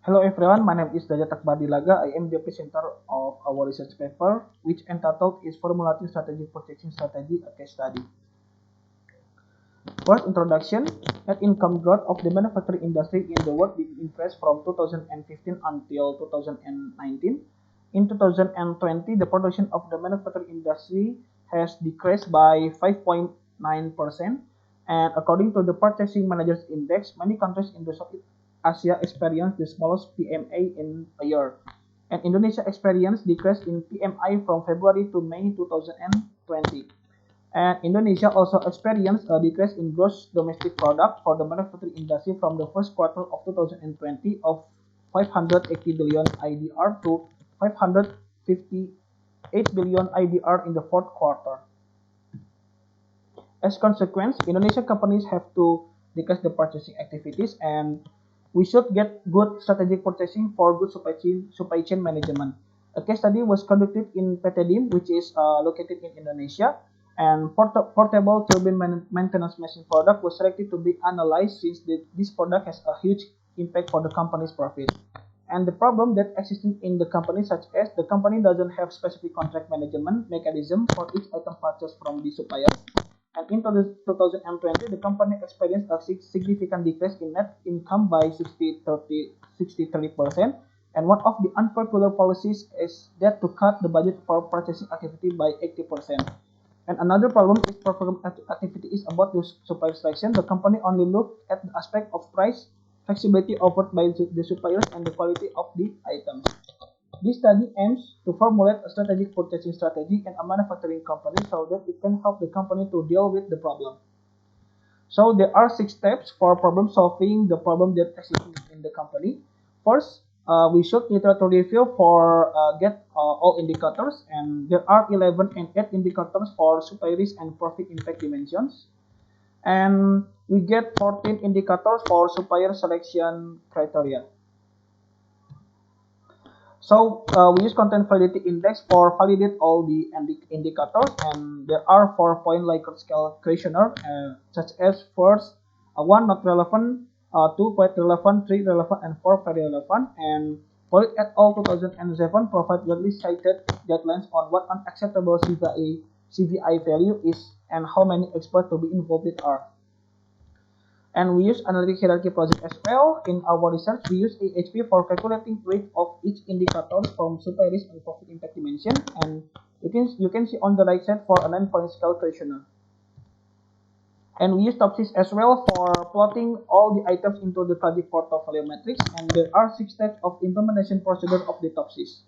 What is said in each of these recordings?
Hello everyone, my name is Dajat Akbar Dilaga. I am the presenter of our research paper, which entitled is Formulating Strategic Purchasing Strategy, a case study. First introduction, net income growth of the manufacturing industry in the world did increase from 2015 until 2019. In 2020, the production of the manufacturing industry has decreased by 5.9%. And according to the Purchasing Managers Index, many countries in the Southeast Asia experienced the smallest PMI in a year. And Indonesia experienced decrease in PMI from February to May 2020. And Indonesia also experienced a decrease in gross domestic product for the manufacturing industry from the first quarter of 2020 of 580 billion IDR to 558 billion IDR in the fourth quarter. As consequence, Indonesian companies have to decrease the purchasing activities, and we should get good strategic purchasing for good supply chain management. A case study was conducted in PT DIM, which is located in Indonesia, and portable turbine maintenance machine product was selected to be analyzed since this product has a huge impact for the company's profit. And the problem that existing in the company, such as the company doesn't have specific contract management mechanism for each item purchased from the supplier, and in 2020, the company experienced a significant decrease in net income by 63%. And one of the unpopular policies is that to cut the budget for purchasing activity by 80%. And another problem is program activity is about the supplier selection. The company only look at the aspect of price, flexibility offered by the suppliers, and the quality of the items. This study aims to formulate a strategic purchasing strategy in a manufacturing company so that it can help the company to deal with the problem. So there are 6 steps for problem solving the problem that exists in the company. First, we should literature review for get all indicators, and there are 11 and 8 indicators for supply risk and profit impact dimensions. And we get 14 indicators for supplier selection criteria. So we use content validity index for validate all the indicators, and there are 4-point Likert scale questionnaire, such as first, 1 not relevant, 2 quite relevant, 3 relevant, and 4 very relevant. And Polit et al. 2007 provide widely cited guidelines on what an acceptable CVI value is and how many experts to be involved are. And we use analytic hierarchy project as well. In our research, we use AHP for calculating weight of each indicator from supply risk and profit impact dimension. And you can see on the right side for a 9-point scale questionnaire. And we use TOPSIS as well for plotting all the items into the project portfolio matrix. And there are 6 steps of implementation procedure of the TOPSIS.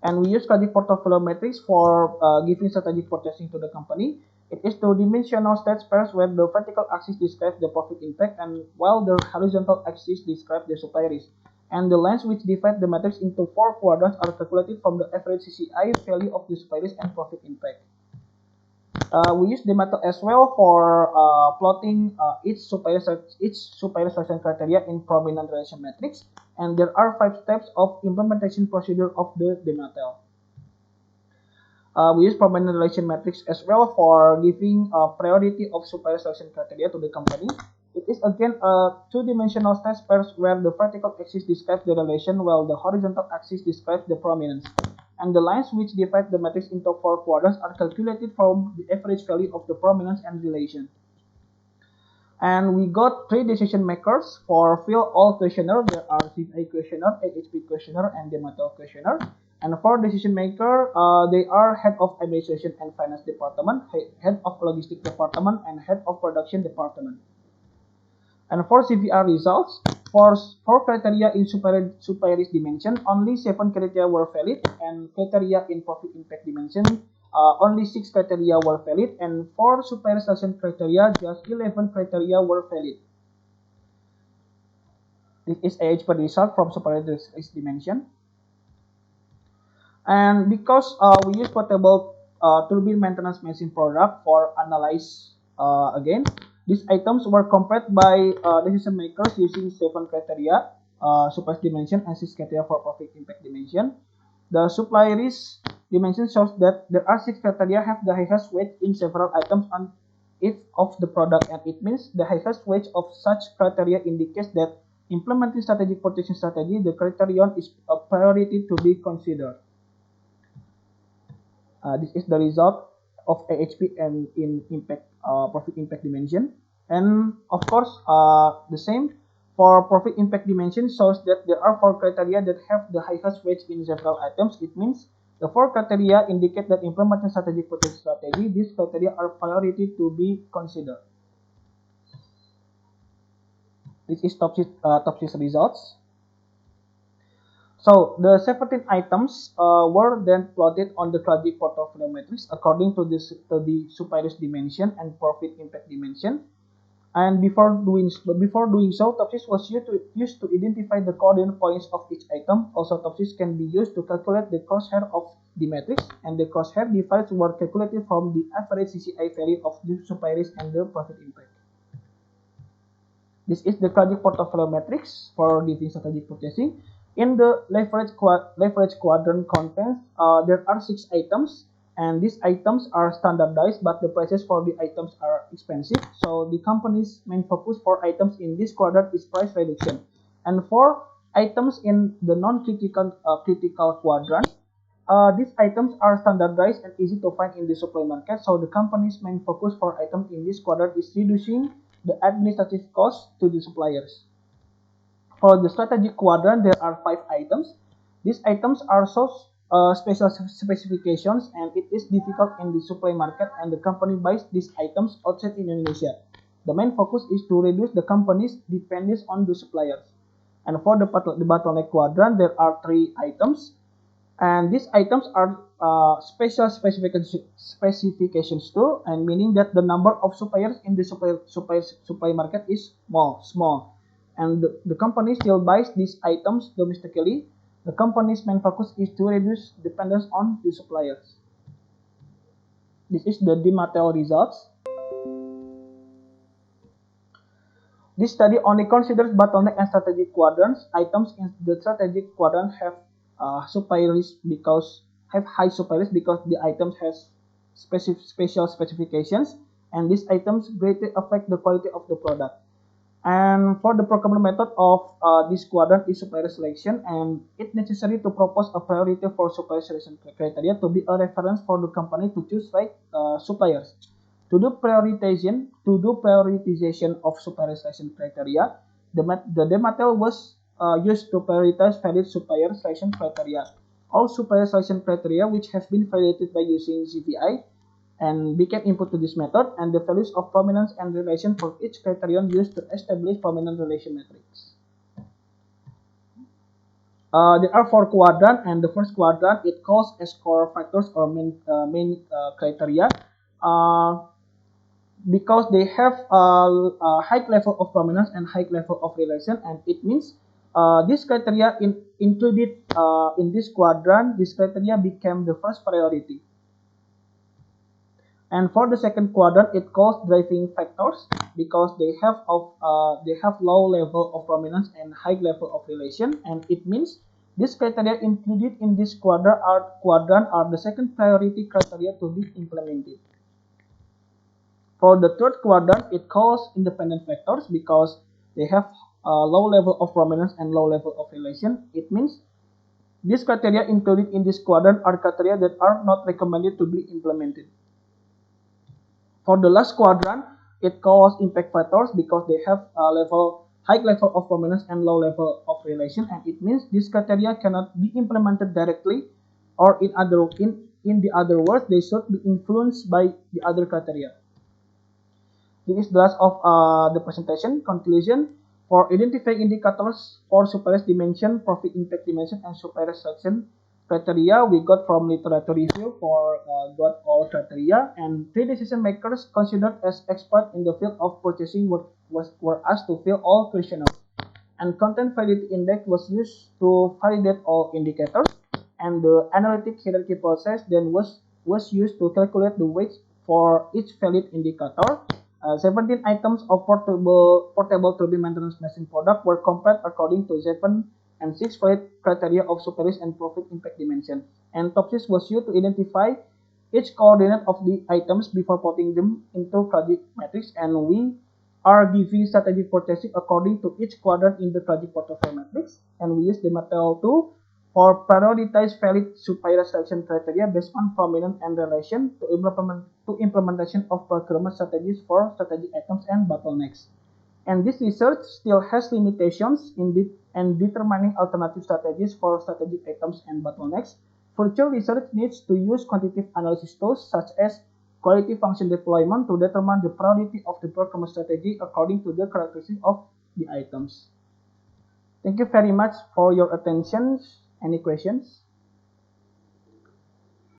And we use project portfolio matrix for giving strategic purchasing to the company. It is two-dimensional state space where the vertical axis describes the profit impact, and while the horizontal axis describes the supply risk. And the lines which divide the matrix into 4 quadrants are calculated from the average CCI value of the supply risk and profit impact. We use the method as well for plotting each supplier selection criteria in prominent relation matrix, and there are 5 steps of implementation procedure of the DEMATEL. We use prominent relation matrix as well for giving priority of supplier selection criteria to the company. It is again a two-dimensional state space where the vertical axis describes the relation while the horizontal axis describes the prominence. And the lines which divide the matrix into 4 quadrants are calculated from the average value of the prominence and relation. And we got 3 decision makers for fill all questionnaire. There are CVI questionnaire, AHP questionnaire, and DEMATEL questionnaire. And for decision maker, they are head of administration and finance department, head of logistics department, and head of production department. And for CVR results, for 4 criteria in supplier risk dimension, only 7 criteria were valid, and criteria in profit impact dimension, only 6 criteria were valid, and for supplier selection criteria, just 11 criteria were valid. This is AHP result from supplier risk dimension. And because we use portable turbine maintenance machine product for analyze again, these items were compared by decision makers using 7 criteria, supply dimension, and 6 criteria for profit impact dimension. The supply risk dimension shows that there are 6 criteria have the highest weight in several items on each of the product, and it means the highest weight of such criteria indicates that implementing strategic purchasing strategy, the criterion is a priority to be considered. This is the result of AHP and in impact profit impact dimension. And of course, the same for profit impact dimension shows that there are 4 criteria that have the highest weight in several items. It means the 4 criteria indicate that implementing strategic purchasing strategy, these criteria are priority to be considered. This is TOPSIS results. So the 17 items were then plotted on the Craggy portfolio matrix according to the superiors dimension and profit impact dimension. And before doing so, TOPSIS was used to identify the coordinate points of each item. Also, TOPSIS can be used to calculate the crosshair of the matrix, and the crosshair divides were calculated from the average CCI value of the superiors and the profit impact. This is the Craggy portfolio matrix for defining strategic purchasing. In the leverage quadrant contents, there are 6 items, and these items are standardized, but the prices for the items are expensive. So the company's main focus for items in this quadrant is price reduction. And for items in the non-critical critical quadrant, these items are standardized and easy to find in the supply market. So the company's main focus for items in this quadrant is reducing the administrative costs to the suppliers. For the strategic quadrant, there are 5 items. These items are so special specifications, and it is difficult in the supply market, and the company buys these items outside in Indonesia. The main focus is to reduce the company's dependence on the suppliers. And for the bottleneck quadrant, there are 3 items, and these items are special specifications too, and meaning that the number of suppliers in the supply market is small. And the company still buys these items domestically. The company's main focus is to reduce dependence on the suppliers. This is the DMATEL results. This study only considers bottleneck and strategic quadrants. Items in the strategic quadrant have high supply risk because the items has special specifications, and these items greatly affect the quality of the product. And for the procurement method of this quadrant is supplier selection, and it's necessary to propose a priority for supplier selection criteria to be a reference for the company to choose right suppliers. To do prioritization of supplier selection criteria, the DMATEL was used to prioritize valid supplier selection criteria. All supplier selection criteria which have been validated by using CVI and became input to this method, and the values of prominence and relation for each criterion used to establish prominent relation matrix. There are 4 quadrants, and the first quadrant it calls as core factors or main criteria because they have a high level of prominence and high level of relation, and it means this criteria included in this quadrant. This criteria became the first priority. And for the second quadrant, it calls driving factors because they have low level of prominence and high level of relation, and it means these criteria included in this quadrant are the second priority criteria to be implemented. For the third quadrant, it calls independent factors because they have a low level of prominence and low level of relation. It means these criteria included in this quadrant are criteria that are not recommended to be implemented. For the last quadrant, it calls impact factors because they have a high level of prominence and low level of relation, and it means this criteria cannot be implemented directly, or in the other words, they should be influenced by the other criteria. This is the last of the presentation. Conclusion: for identifying indicators for superior dimension, profit impact dimension, and superior selection criteria, we got from literature review for got all criteria, and 3 decision makers considered as expert in the field of purchasing were asked to fill all questionnaires. And content validity index was used to validate all indicators, and the analytic hierarchy process then was used to calculate the weights for each valid indicator. 17 items of portable turbine maintenance machine product were compared according to 7 and 6 valid criteria of superior and profit impact dimension. And TOPSIS was used to identify each coordinate of the items before putting them into Craggy matrix, and we are giving strategic purchasing according to each quadrant in the project portfolio matrix, and we use the material tool for prioritize valid supplier selection criteria based on prominence and relation to implementation of procurement strategies for strategic items and bottlenecks. And this research still has limitations in determining alternative strategies for strategic items and bottlenecks. Future research needs to use quantitative analysis tools such as quality function deployment to determine the priority of the procurement strategy according to the characteristics of the items. Thank you very much for your attention. Any questions?